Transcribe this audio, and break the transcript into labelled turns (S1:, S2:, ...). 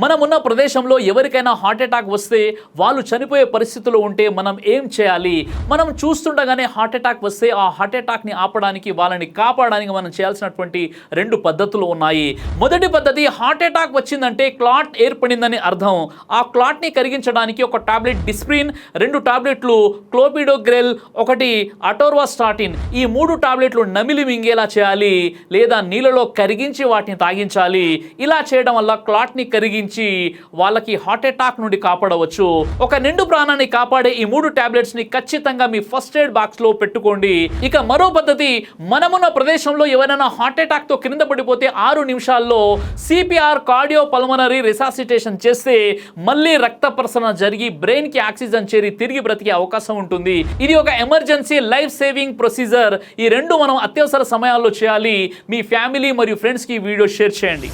S1: మనమున్న ప్రదేశంలో ఎవరికైనా హార్ట్ అటాక్ వస్తే వాళ్ళు చనిపోయే పరిస్థితిలో ఉంటే మనం ఏం చేయాలి? మనం చూస్తుండగానే హార్ట్ అటాక్ వస్తే ఆ హార్ట్ అటాక్ని ఆపడానికి, వాళ్ళని కాపాడడానికి మనం చేయాల్సినటువంటి 2 పద్ధతులు ఉన్నాయి. మొదటి పద్ధతి, హార్ట్ అటాక్ వచ్చిందంటే క్లాట్ ఏర్పడిందని అర్థం. ఆ క్లాట్ని కరిగించడానికి ఒక టాబ్లెట్ డిస్ప్రిన్, 2 టాబ్లెట్లు క్లోపిడోగ్రెల్, 1 అటోర్వాస్టాటిన్, ఈ 3 టాబ్లెట్లు నమిలి మింగేలా చేయాలి లేదా నీళ్ళలో కరిగించి వాటిని తాగించాలి. ఇలా చేయడం వల్ల క్లాట్ని కరిగించి వాళ్ళకి హార్ట్ అటాక్ నుండి కాపాడవచ్చు. ఒక నిండు ప్రాణాన్ని కాపాడే ఈ 3 టాబ్లెట్స్ ని ఖచ్చితంగా మీ ఫస్ట్ ఎయిడ్ బాక్స్ లో పెట్టుకోండి. ఇక మరో పద్ధతి, మనమున్న ప్రదేశంలో ఎవరైనా హార్ట్ అటాక్ తో కింద పడిపోతే 6 నిమిషాల్లో సిపిఆర్, కార్డియో పల్మనరీ రిసాసిటేషన్ చేస్తే మళ్ళీ రక్త ప్రసరణ జరిగి బ్రెయిన్ కి ఆక్సిజన్ చేరి తిరిగి బ్రతికే అవకాశం ఉంటుంది. ఇది ఒక ఎమర్జెన్సీ లైఫ్ సేవింగ్ ప్రొసీజర్. ఈ 2 మనం అత్యవసర సమయాల్లో చేయాలి. మీ ఫ్యామిలీ మరియు ఫ్రెండ్స్ కి వీడియో షేర్ చేయండి.